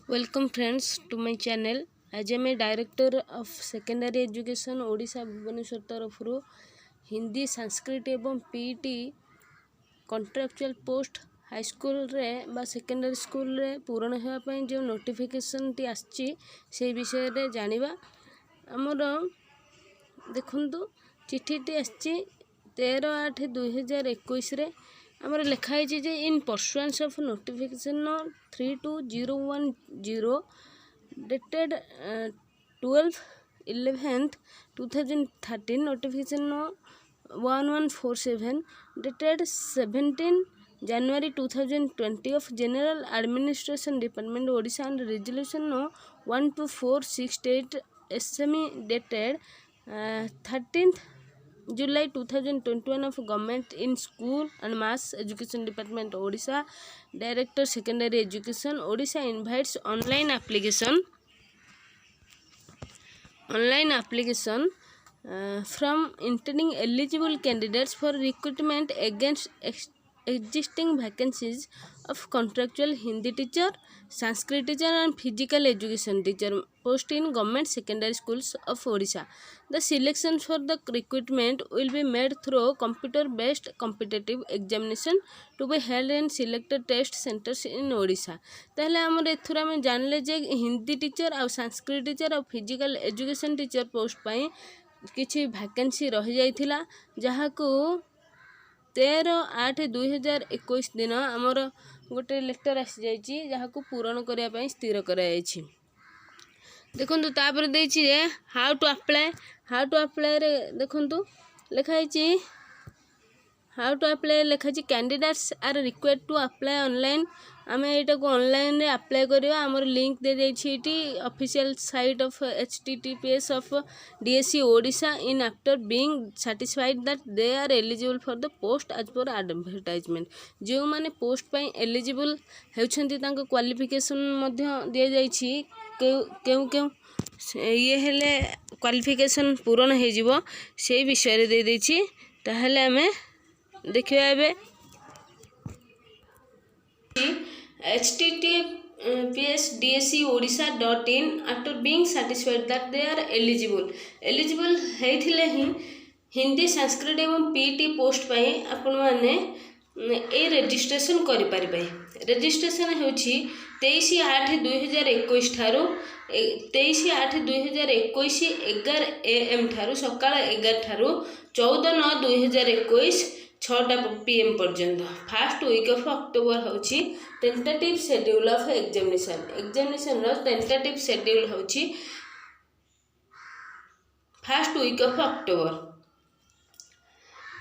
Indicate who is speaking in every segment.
Speaker 1: Welcome friends to my channel. आज आम director of secondary education Odisha Bhubaneswar तरफ हिंदी संस्कृत एवं PT contractual post high school रे बा सेकेंडरी स्कूल रे पूरण होगापी जो नोटिफिकेशन टी आसी से विषय रे जानिबा। आमर देखंतु चिठीटी आसी 13/8/2021 आमर लिखाई जे in pursuance of notification 32010 dated 12/11/2013 notification 1147 dated 17 January 2020 of General Administration Department Odisha and Resolution 12468 SME dated 13th July 2021 of Government in School and Mass Education Department Odisha Director Secondary Education Odisha invites online application from intending eligible candidates for recruitment against existing vacancies of contractual Hindi teacher, Sanskrit teacher and physical education teacher post in government secondary schools of Odisha. The selection for the recruitment will be made through computer-based competitive examination to be held in selected test centers in Odisha. ताहले हमर एथुरा में जानले जे Hindi teacher और Sanskrit teacher और physical education teacher post पाई किछि vacancy रह जाइथिला जहाकू 13/8/2021 दिन आमर गोटे लेटर आसी जाइछि जहाकू पूरण करिया पई स्थिर करा जाइछि। देखंतु तापर देछि जे हाउ टू अप्लाई रे देखंतु लिखाइछि हाउ टू अप्लाई लिखाइछि candidates are required to apply online. आमे एटा को ऑनलाइन रे अप्लाई करिया हमर लिंक दे दैछि इटी official site of https of DSC Odisha in after being satisfied that they are eligible for the post as per advertisement. जो माने पोस्ट पई एलिजिबल हेउछंती तांको क्वालिफिकेशन मध्य दे जाइछि केउ ये हेले क्वालिफिकेशन पूर्ण हे जिवो से विषय रे दे दैछि। ताहले हमें देखिए एबे https DSC odisha.in after being satisfied that they are eligible हेथिले ही हिंदी संस्कृत एवं पीटी पोस्ट पाई आपण माने ए रजिस्ट्रेशन करि परिबे। रजिस्ट्रेशन होछि 23/8/2021 ठारू 23/8/2021 11 AM ठारू सकाळ 11 ठारू 14/9/2021 6टा PM पर्यंत फर्स्ट वीक ऑफ अक्टोबर होछि टेंटेटिव शेड्यूल ऑफ एग्जामिनेशन रो टेंटेटिव शेड्यूल होछि फर्स्ट वीक ऑफ अक्टोबर।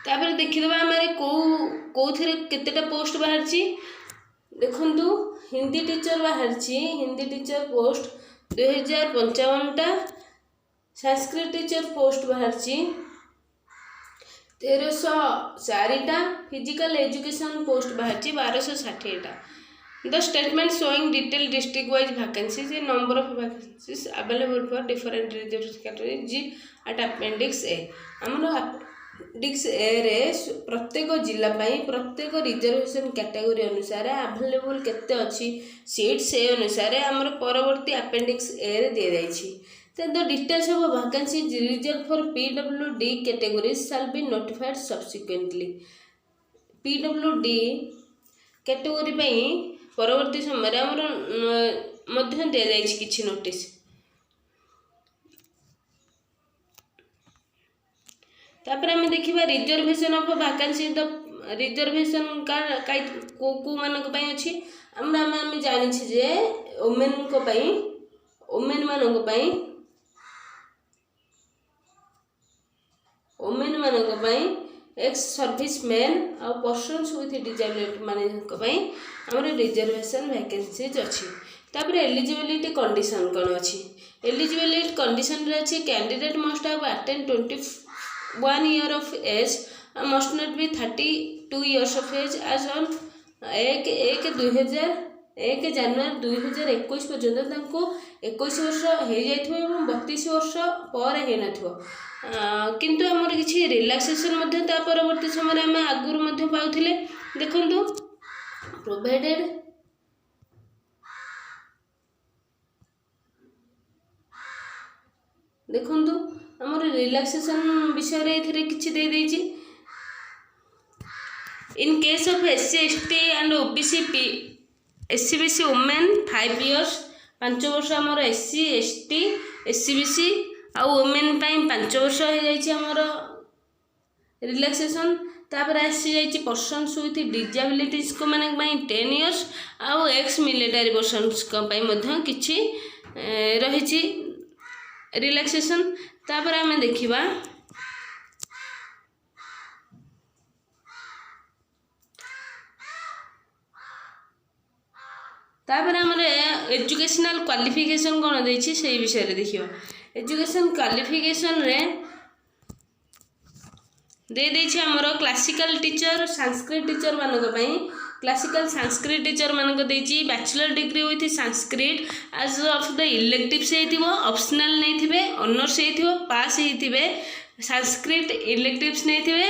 Speaker 1: तापर देखिदबा हमरे कोथिरे केतेटा पोस्ट बाहरछि देखंतु हिंदी टीचर बाहरछि हिंदी टीचर पोस्ट 2055 टा संस्कृत टीचर पोस्ट बाहरछि 1304 टा फिजिकल एजुकेशन पोस्ट बाहरछि 1260 टा। The statement showing detailed district wise vacancies in number of vacancies available for different reserved categories at appendix A। हमरो appendix A रे प्रत्येक जिला पई प्रत्येक रिजर्वेशन कैटेगरी अनुसार अवेलेबल केते अछि सीट से अनुसार हमरो परवर्ती appendix A रे दे दैछि। Then the details of vacancies reserved for PWD categories shall be notified subsequently। PWD category पई परवर्ती समय रे हमर मध्य दे दैछि किछि नोटिस। तापर हम देखिबा reservation of vacancy the reservation का को मानक पई अछि हम जानि छी जे वुमेन मानक पई एक्स सर्विसमैन और पर्सन्स विथ डिसेबिलिटी मानक पई हमर रिजर्वेशन वैकेंसीज अछि। तापर एलिजिबिलिटी कंडीशन कोन अछि एलिजिबिलिटी कंडीशन रे अछि candidate must have attained 21 year of age must not be 32 years of age age on 1 January 2021 पर्यंत तांको 21 वर्ष हे जाइथो एवं 32 वर्ष पर हे नथो किंतु हमर किछि रिलैक्सेशन मध्ये ता परवर्ती समय हम आगुर मध्ये पाउथिले देखंतु प्रोवाइडेड देखंतु हमर रिलैक्सेशन विषय रे एथिरे किछि दे देछि। In case of SC ST and OBC SCBC women 5 years 5 वर्ष हमर SC ST SCBC आ वुमेन पई 5 वर्ष हो जाइछि हमर रिलैक्सेशन। तापर आसी जाइछि पर्सन्स विथ डिसेबिलिटीज को माने 10 इयर्स आ एक्स मिलिटरी पर्सन्स को पई मध्य किछि रहिछि रिलैक्सेशन। तापर आमे देखिबा तापर हमर एजुकेशनल क्वालिफिकेशन कोन देछि सेही विषय रे देखिबा। एजुकेशन क्वालिफिकेशन रे दे देछि हमर क्लासिकल टीचर संस्कृत टीचर मानक पई क्लासिकल संस्कृत टीचर मानक देछि bachelor degree with Sanskrit as of the electives हेतिबो ऑप्शनल नै थिबे ऑनर्स हेतिबो पास हेतिबे संस्कृत इलेक्टिव्स नै थिबे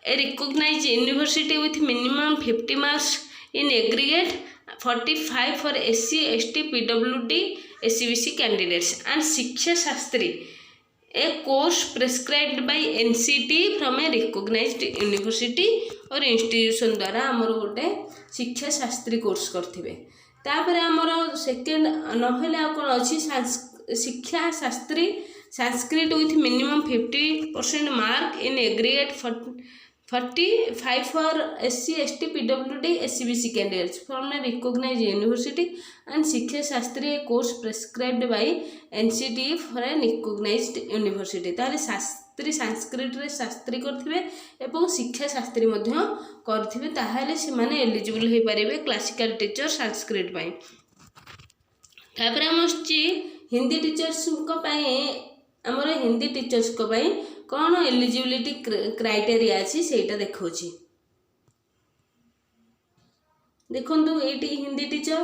Speaker 1: a recognised university with minimum 50 marks in aggregate 45 for SC ST PWD SCBC candidates and शिक्षा Shastri a course prescribed by NCT from a recognized university और institution द्वारा आमर गोटे शिक्षा शास्त्री कोर्स करथिबे। तापर आमर सेकेंड नहले आ कोन अछि शिक्षा Shastri Sanskrit with minimum 50% mark in aggregate 45 for SC ST PWD SCBC candidates from a recognized university and शिक्षा Shastri a course prescribed by NCT for a recognized university। तारे शास्त्री संस्कृत रे शास्त्री करथिबे एवं शिक्षा शास्त्री मध्य करथिबे ताहाले से माने एलिजिबल हे परिबे क्लासिकल टीचर संस्कृत पई। तापर हम हिंदी टीचर्स को पई हमर हिंदी टीचर्स को पई कौन एलिजिबिलिटी क्राइटेरिया अछि सेटा देखौछि। देखंतु एटी हिंदी टीचर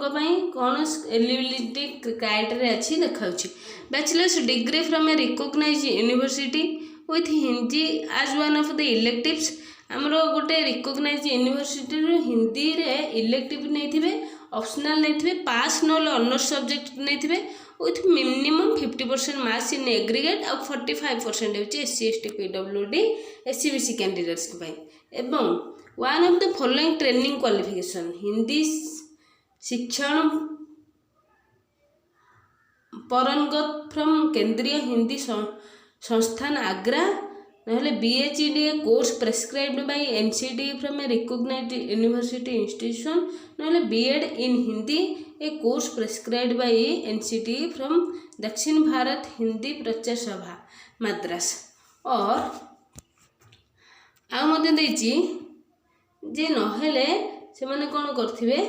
Speaker 1: को पई कौन एलिजिबिलिटी क्राइटेरिया अछि देखौछि। Bachelor's degree from a recognised university with Hindi as one of the electives हमरो गोटे रिकॉग्नाइज्ड यूनिवर्सिटी रो हिंदी रे इलेक्टिव नै थिबे ऑप्शनल नै थिबे पास नोल ऑनर्स सब्जेक्ट नै थिबे with minimum 50% marks in aggregate और 45% होची SC ST PWD SCBC candidates के पाई एवं one of the following training qualification Hindi शिक्षण परंगत फ्रॉम केंद्रीय हिंदी संस्थान आग्रा नहले BHED course prescribed by NCT from a recognised university institution नहले B.Ed in Hindi a course prescribed by NCT from Dakshin Bharat Hindi प्रचार सभा मद्रास और आ मते देछि जे नहले से माने कोन करथिबे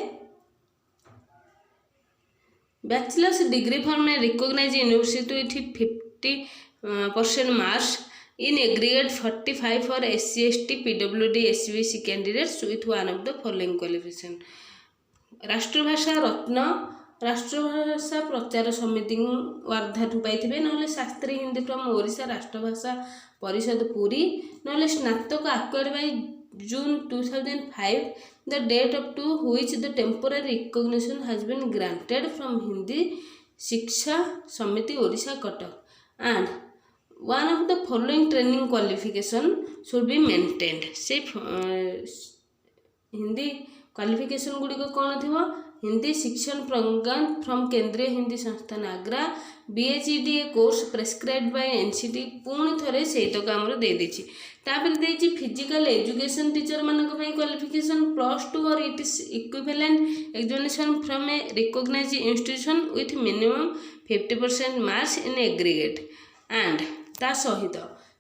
Speaker 1: bachelor's degree from a recognised university with 50% marks in aggregate 45 for SC ST PWD SCBC candidates with one of the following qualification। राष्ट्रभाषा रत्न राष्ट्रभाषा प्रचार समिति वार्धा पाइथिबे नहले शास्त्री हिंदी फ्रॉम ओडिशा राष्ट्रभाषा परिषद पुरी नहले स्नातक acquired by June 2005 the date up to which the temporary recognition has been granted from Hindi शिक्षा समिति Odisha Cuttack and one of the following training qualification should be maintained। से हिंदी क्वालिफिकेशन गुड़ी को कौन थी हिंदी शिक्षण प्रज्ञान from Kendriya Hindi Sansthan Agra BHED course prescribed by NCT पुणी थरे सेटक हमर दे देछि। तापर देछि फिजिकल एजुकेशन टीचर मानक पई qualification +2 or it is equivalent examination from a recognised institution with minimum 50% marks in aggregate and ता सहित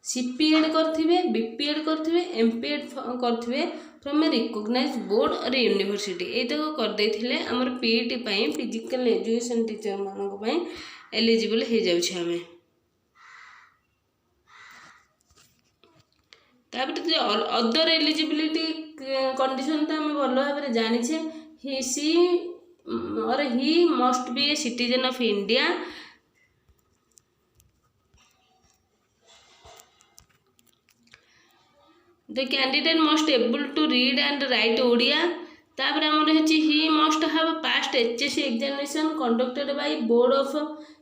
Speaker 1: CPED करथिबे BPED करथिबे MPED करथिबे from a recognised board or university एतको कर देथिले हमर PET पई फिजिकल एजुकेशन टीचर मानक पई एलिजिबल हे जाउ छै हमें। तापर जे अदर एलिजिबिलिटी कंडीशन त हम भलो भाबरे जानि छे he must be a citizen of India the candidate must able to read and write Odia। तापर हमर हेछि he must have passed HSC examination conducted by board of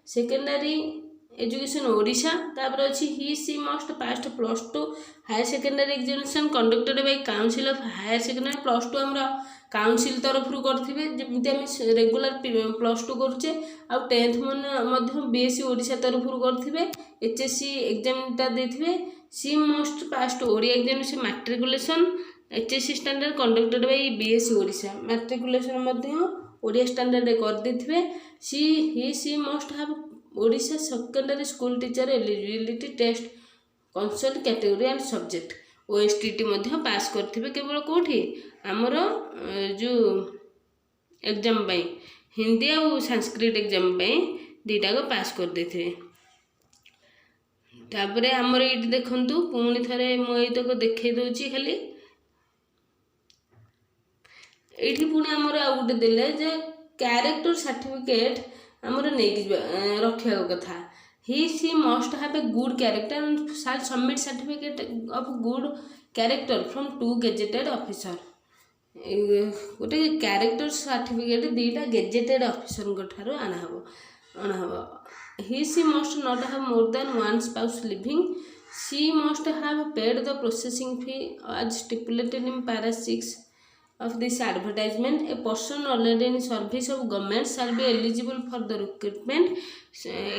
Speaker 1: secondary education Odisha तापर अच्छी he she must passed +2 higher secondary examination conducted by council of higher secondary +2 हमरा council तरफ करथिबे जेमिति हम regular +2 करूचे आ 10th मध्य BSc Odisha तरफ करथिबे HSC exam ता देथिबे she must passed Odia examination matriculation HSC standard conducted by BSC Odisha matriculation मध्य ओडिया स्टैंडर्ड कर देथिबे she must have Odisha secondary school teacher eligibility test consult category and subject OSTT मध्य पास करथिबे केवल कोठी हमर जो एग्जाम पई हिंदी और संस्कृत एग्जाम पई दीटा को पास कर देथिबे। तापरे हमर एटी देखंतु पुणी थरे मो एतो को देखै दोची खाली एठी पुणी हमर आ गुटे देले जे कैरेक्टर सर्टिफिकेट हमर नै रखिया कथा he she must have a good character and shall submit certificate of good character from 2 gazetted officer गोटे कैरेक्टर सर्टिफिकेट दीटा गेजेटेड ऑफिसर ठारो आना he she must not have more than one spouse living she must have paid the processing fee as stipulated in para 6 of this advertisement. A person already in service of government shall be eligible for the recruitment.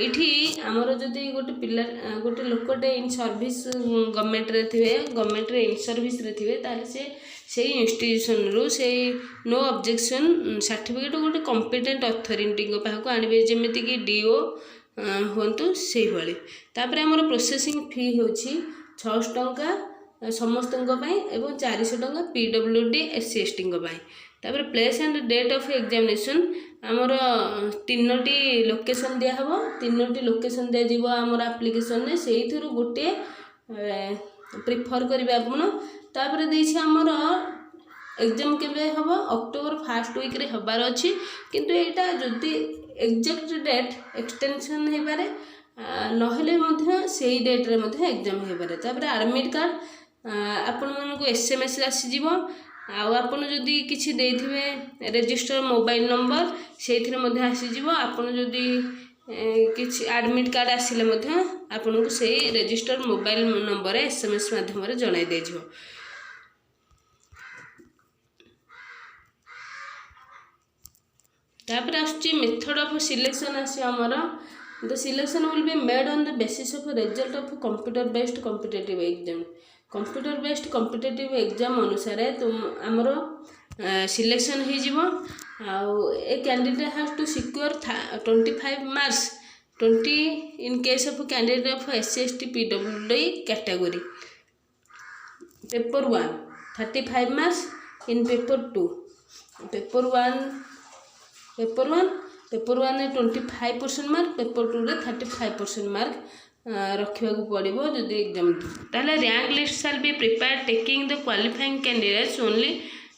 Speaker 1: इठी आमर जदि गोटे पिला गोटे लोकटे in service government रे थिबे government रे in service रे थिबे ताले से इंस्टीट्यूशन रो से नो ऑब्जेक्शन सर्टिफिकेट गोटे कॉम्पिटेंट अथॉरिटी को पाखु आनिबे जेमिति कि डीओ होंतु सेही भली तापर हमर प्रोसेसिंग फी होछि 600 टंका समस्त एवं 400 टंका पीडब्ल्यूडी एससी एसटी तापर place and date of examination आमर 3टी लोकेशन दिया हबो 3टी लोकेशन दिया जीवो आमर एप्लिकेशन रे सेही थरु गोटे प्रिफर करिवे आपण तापर देछि आमर एग्जाम केबे हबो अक्टोबर फर्स्ट वीक रे हबार अछि किंतु एटा जदि एग्जैक्ट डेट एक्सटेंशन हे पारे नहले मध्य सेही डेट रे मध्य एग्जाम हे पारे तापर एडमिट कार्ड आपण मानको एसएमएस आसी जीवो आपण जदि किछि देथिबे रजिस्टर मोबाइल नंबर सेथिरे मध्य आसी जीवो आपण जदि किछि एडमिट कार्ड आसिले मध्य आपनको सेही रजिस्टर मोबाइल नंबर एसएमएस माध्यम रे जणाई दे जीवो। तापर आछि मेथड ऑफ सिलेक्शन आसी हमर the selection will be made on the basis of result of computer based competitive exam computer based competitive exam अनुसार तुम आमर सिलेक्शन हो जीवो a candidate has to secure 25 marks 20 in case of candidate of SC ST PWD category paper 1 35 marks in paper 2 paper 1 25% mark paper 2 रे 35% mark रखा पड़ो जदि exam ताले rank list shall be prepare taking the qualifying candidates only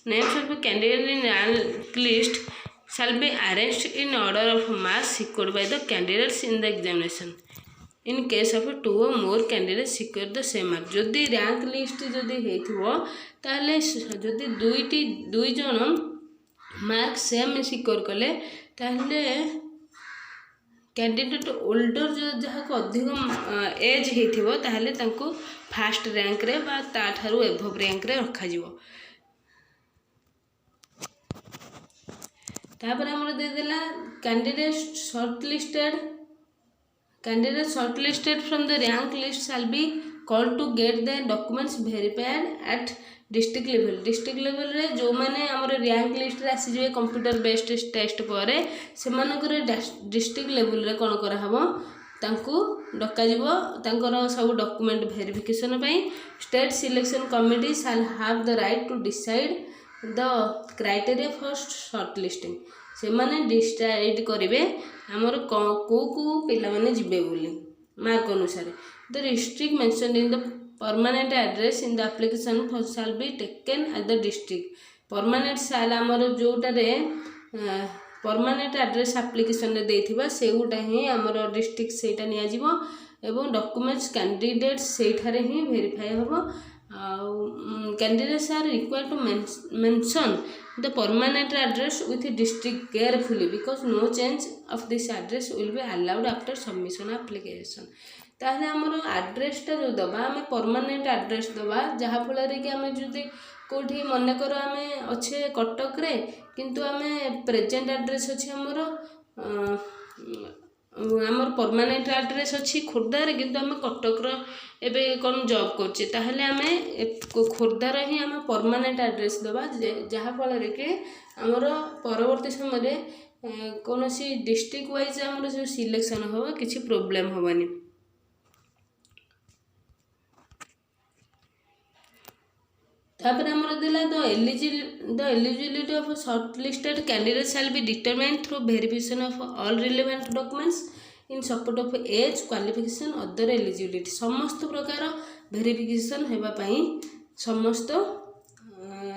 Speaker 1: names of candidate in rank list shall be arranged in order of marks secured by the candidates in the examination in case of 2 or more candidate secure the same mark जदि rank list जदि हेथिबो ताले जदि दुई जन mark same secure कले ताले candidate older जो जहाँ को अधिक एज होइथिबो ताहले तांको फास्ट रैंक रे बा ताठारु एभव रैंक रे रखा जीवो। तापर हमर दे देला candidate shortlisted from the rank list shall be called to get the documents verified at district level रे जो माने हमर रैंक लिस्ट रे आसी जे कंप्यूटर बेस्ड टेस्ट परे से मानकर डिस्ट्रिक्ट लेवल रे कोन करा हबो तांको डका जीवो तांकर सब डॉक्यूमेंट वेरिफिकेशन पई state selection committee shall have the right to decide the criteria for shortlisting से माने डिसाइड करिवे हमर को पिला माने जिबे बोली मार्क अनुसार the district mention in the permanent address in the application shall be taken at the district permanent shall amar जोटा रे permanent address application रे देथिबा सेउटा ही amar district सेटा निया जीवो एवं डॉक्यूमेंट्स कैंडिडेट सेठारे ही वेरीफाई होबो Candidates are required to mention the permanent address with district carefully because no change of this address will be allowed after submission application. ताहले हमरो आड्रेसटा जो दबा आम परमानेंट आड्रेस दबा जहाँफल कि आम जो कौटी मनकर आम अच्छे कटक रे किंतु आम प्रेजेंट आड्रेस अच्छे आमर आमर परमानेंट आड्रेस अच्छी खोर्धार किंतु आम कटकर एबे कौन जॉब करछे ताहले आम खोर्धार ही आम परमानेंट आड्रेस दबा जहाँफल कि आमर परवर्ती समय कौन सी डिस्ट्रिक्ट वाइज आमर जो सिलेक्शन हो किसी प्रोब्लेम होबानी। तापर आमर देला the eligibility of shortlisted candidate shall be determined through verification of all relevant documents in support of age qualification other eligibility समस्त प्रकार वेरिफिकेशन हेबा पई समस्त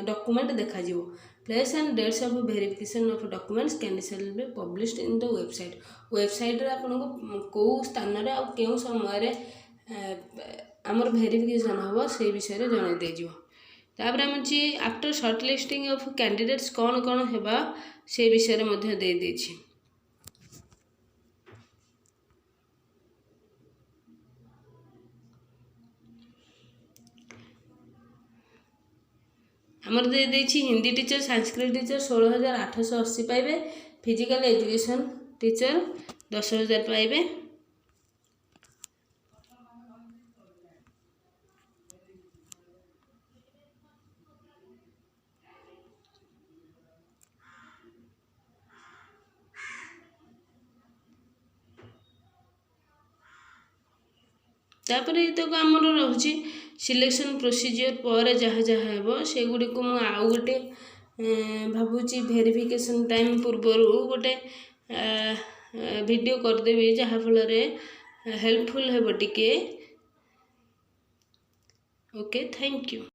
Speaker 1: डॉक्यूमेंट देखा जिवो place and dates of verification of documents can shall be published in the website रे आपन को को स्थान रे आ केउ समय रे आमर वेरिफिकेशन होबो से विषय रे जणाई दे जिवो। तापर आम after short listing of candidates कौन कौन हेबा से विषय में दे देछि। आमर दे देछि हिंदी टीचर संस्कृत टीचर 16,880 पाइबे फिजिकल एजुकेशन टीचर 10,000 पाइबे। तापर ये तो आमर रोचे सिलेक्शन प्रोसीजर पर जहाँ जहाँ हे से गुड़ी को आउ गोटे भावुची वेरिफिकेशन टाइम पूर्वर गोटे वीडियो करदेवी जहाँ फल हेल्पफुल हे टिके। Okay, thank you.